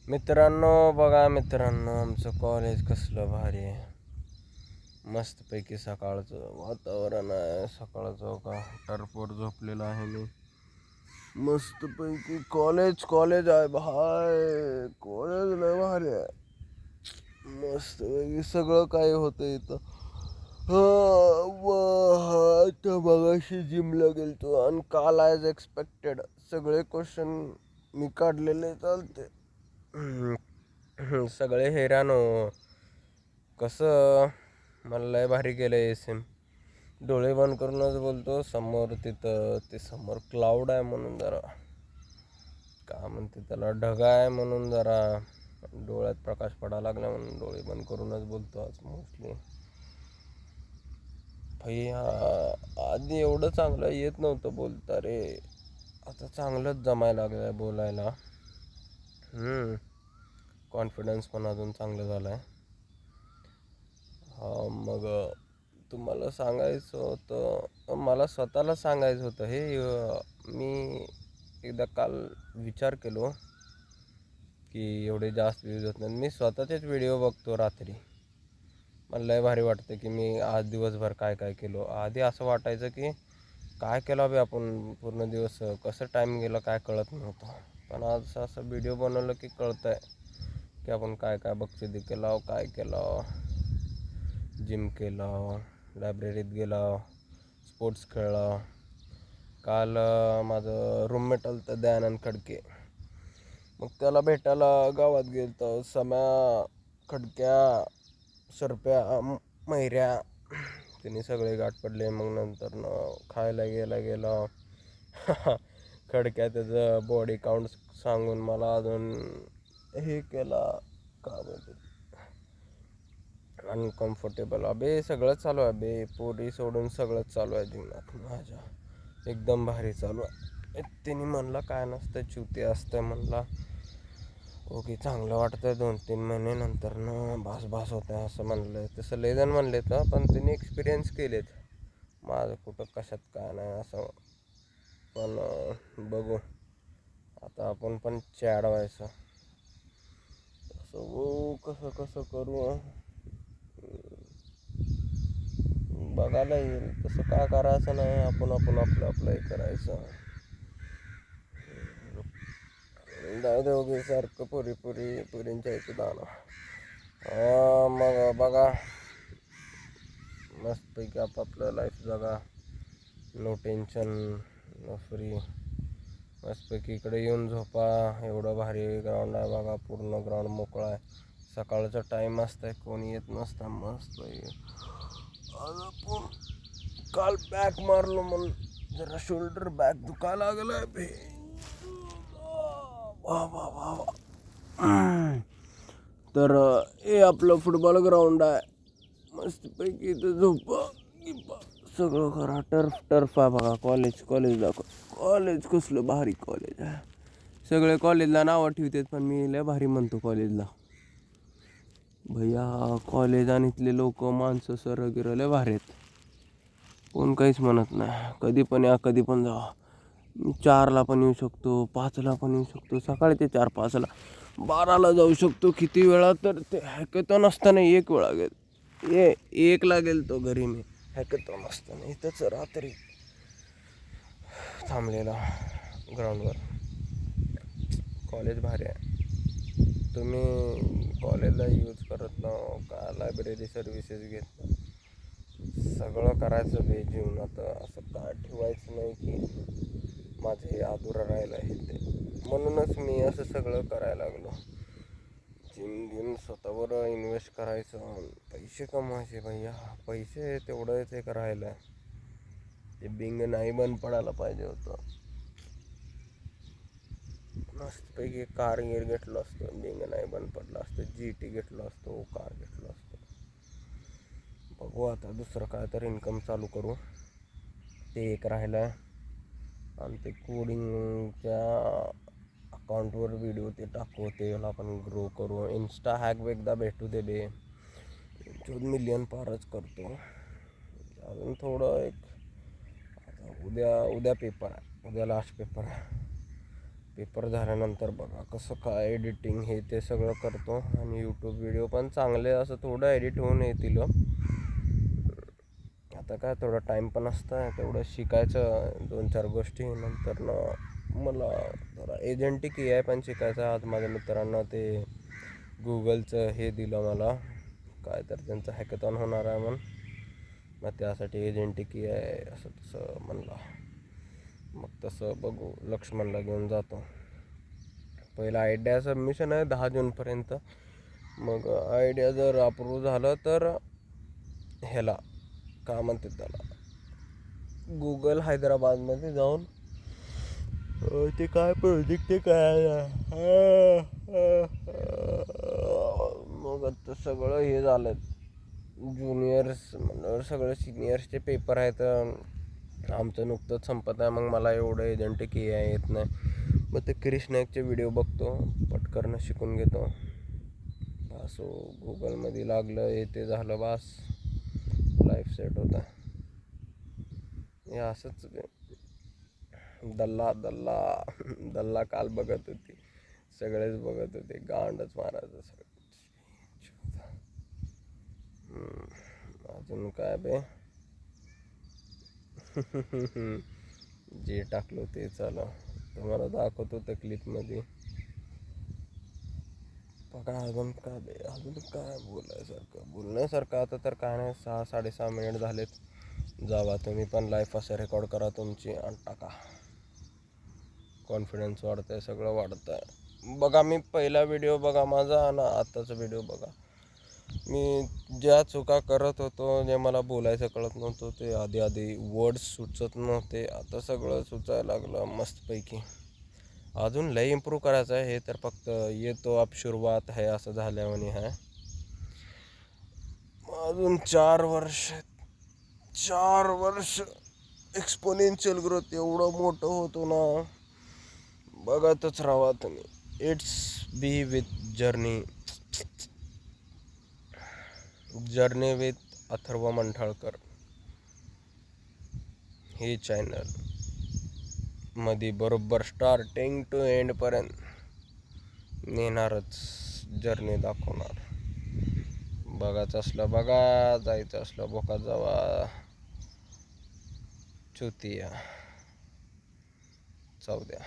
मित्रांनो बघा मित्रांनो, आमचं कॉलेज कसलं भारी आहे. मस्तपैकी सकाळचं वातावरण आहे. सकाळचं का टर्फवर झोपलेलं आहे मी. मस्तपैकी कॉलेज आहे भाय. कॉलेज लय भारी आहे. मस्तपैकी सगळं काय होतं इथं. आता मगाशी जिमला गेलतो आणि काल ॲज एक्सपेक्टेड सगळे क्वेश्चन मी काढलेले चालते. सगळे हैराण हो. कसं मला लय भारी केलं एम. डोळे बंद करूनच बोलतो. समोर तिथं ते समोर क्लाउड आहे म्हणून जरा काय म्हणते त्याला ढगा आहे म्हणून जरा डोळ्यात प्रकाश पडायला लागला म्हणून डोळे बंद करूनच बोलतो आज मोस्टली. भैया आधी एवढं चांगलं येत नव्हतं बोलता रे. आता चांगलंच जमायला लागलं आहे बोलायला. कॉन्फिडन्स पण अजून चांगलं झालं आहे. मग तुम्हाला सांगायचं होतं, मला स्वतःला सांगायचं होतं हे. मी एकदा काल विचार केलो की एवढे जास्त व्ह्यूज होत नाही. मी स्वतःचेच व्हिडिओ बघतो रात्री. मला लय भारी वाटतं की मी आज दिवसभर काय काय केलो. आधी असं वाटायचं की काय केलं बे आपण पूर्ण दिवस, कसं टाईम गेला काय कळत नव्हतं. पण आज असं व्हिडिओ बनवलं की कळतं आहे की आपण काय काय बक्षिसी केलं, काय केलं. जिम केलं, लायब्ररीत गेला, स्पोर्ट्स खेळला. काल माझं रूममेट आलं तर दयानंद खडके, मग त्याला भेटायला गावात गेलो. सम्या, खडक्या, सरप्या, मैऱ्या त्यांनी सगळे गाठ पडले. मग नंतर खायला गेला. खडक्या त्याचं बॉडी काउंट सांगून मला अजून हे केला का म्हणते अनकम्फर्टेबल. अबे सगळंच चालू आहे बे. पोरी सोडून सगळंच चालू आहे जीवनात माझ्या. एकदम भारी चालू आहे. त्यांनी म्हणलं काय नसतं च्युती असतं. म्हणला ओके चांगलं वाटतं 2-3 महिने नंतर भास होतं असं म्हणलं. तसं लेजन म्हणले तर, पण त्यांनी एक्सपिरियन्स केलेत. माझं कुठं कशात काय नाही असं. पण बघू आता आपण पण चॅड व्हायचं असं. कसं करू बघायला येईल. तसं काय करायचं नाही. आपण आपलं हे करायचं. जाऊ दे वगैरे सारखं पुरींच्या इथं जाणं. मग बघा मस्तपैकी आपापलं लाईफ जगा. No tension, no free. मस्तपैकी इकडे येऊन झोपा. एवढं भारी ग्राउंड आहे बघा. पूर्ण ग्राउंड मोकळा आहे. सकाळचा टाईम असतं, कोणी येत नसतं. मस्त आज आपण काल बॅक मारलो म्हणून जरा शोल्डर बॅक दुखायला लागलाय बे. वा. तर हे आपलं फुटबॉल ग्राउंड आहे. मस्तपैकी इथं झोपा सगळं करा. टर्फ आहे बघा. कॉलेज दाखव. कॉलेज कसलं भारी कॉलेज आहे. सगळे कॉलेजला नावं ठेवतात पण मी लय भारी म्हणतो कॉलेजला. भैया कॉलेज आणि इथले लोक माणसं सर वगैरे लय भारी आहेत. कोण काहीच म्हणत नाही. कधी पण या कधी पण जा. 4ला पण येऊ शकतो, 5ला पण येऊ शकतो. सकाळी ते 4-5ला 12ला जाऊ शकतो. किती वेळा तर ते हॅकेथॉन असताना 1 वेळा गेल. 1ला गेलतो घरी मी. हॅकेथॉन असताना इथंच रात्री थांबलेला ग्राउंडवर. कॉलेज भारी आहे. तुम्ही कॉलेजला यूज करत ना का लायब्ररी सर्व्हिसेस घेत. सगळं करायचं बे जीवनात. असं काय ठेवायचं नाही की माझं हे अधुरं राहिलं आहे ते. म्हणूनच मी असं सगळं करायला लागलो. जिम घेऊन स्वतःवर इन्व्हेस्ट करायचं, पैसे कमवायचे भैया. पैसे तेवढंच एक राहिलं आहे. ते बिंग नाही बंद पडायला पाहिजे होतं. मस्तपैकी कार घेतलं असतं. बिंग नाही बंद पडलं असतं. GT घेतलं असतो, कार घेतलं असतं. बघू आता दुसरं काय तर इन्कम चालू करू. ते एक राहिलं आहे. आणि ते कोडिंगच्या अकाउंटवर व्हिडिओ ते टाकू. त्याला आपण ग्रो करू. इंस्टा हॅक एकदा भेटू दे बे. 4 मिलियन पारच करतो. अजून थोडं एक आता उद्या पेपर आहे. उद्या लास्ट पेपर आहे. पेपर झाल्यानंतर बघा कसं काय एडिटिंग हे ते सगळं करतो. आणि यूट्यूब व्हिडिओ पण चांगले असं थोडं एडिट होऊन येतील. आता काय थोडा टाईम पण असतं, तेवढं शिकायचं 2-4 गोष्टी. नंतर मला जरा एजंटिक AI पण शिकायचं. आज माझ्या मित्रांनं ते गुगलचं हे दिलं मला, काय तर त्यांचं हॅकेथॉन होणार आहे म्हणून. मग त्यासाठी एजंटिक AI असं तसं म्हणला. मग तसं बघू, लक्ष्मणला घेऊन जातो. पहिला आयडिया सबमिशन आहे 10 जूनपर्यंत. मग आयडिया जर अप्रूव्ह झालं तर ह्याला काय म्हणतात त्याला, गुगल हैदराबादमध्ये जाऊन ते काय प्रोजेक्ट ते काय मग आता सगळं हे झालं. ज्युनियर्स म्हणल्यावर सगळं सिनियर्सचे पेपर आहेत. आमचं नुकतंच संपत आहे. मग मला एवढं एजंटिक AI येत नाही. मग ते क्रिश नाईकचे व्हिडिओ बघतो, पटकन शिकून घेतो. असो गुगलमध्ये लागलं हे ते झालं, बास लाईफ सेट होता. हे असंच दल्ला काल बघत होती, सगळेच बघत होते, गांडच मारायचं सगळं. अजून काय बे जे टाकलो ते चालू तुम्हाला दाखवतो त्या क्लिपमध्ये. बघा अजून काय बे, अजून काय बोलण्यासारखं आता तर काय नाही. 6-6.5 मिनिट झालेत. जावा तुम्ही पण लाईफ असं रेकॉर्ड करा तुमची आणि टाका. कॉन्फिडन्स वाढतं आहे, सगळं वाढतं आहे. बघा मी पहिला व्हिडिओ बघा माझा आणि आत्ताचा व्हिडिओ बघा. मी ज्या चुका करत होतो, जे मला बोलायचं कळत नव्हतं, ते आधी वर्ड्स सुचत नव्हते, आता सगळं सुचायला लागलं मस्तपैकी. अजून लय इम्प्रूव्ह करायचं आहे. हे तर फक्त येतो अब सुरुवात आहे असं झाल्यावानी आहे. अजून 4 वर्ष एक्सपोनेन्शियल ग्रोथ एवढं मोठं होतो ना, बघतच राहा तुम्ही. It's be with journey with Atharva Manthalkar. हे चॅनल मध्ये बरोबर स्टार्टिंग टू एंडपर्यंत नेणारच, जर्नी दाखवणार. बघायचं असलं बघा, जायचं असलं बोकात जावा. चुतिया जाऊ द्या.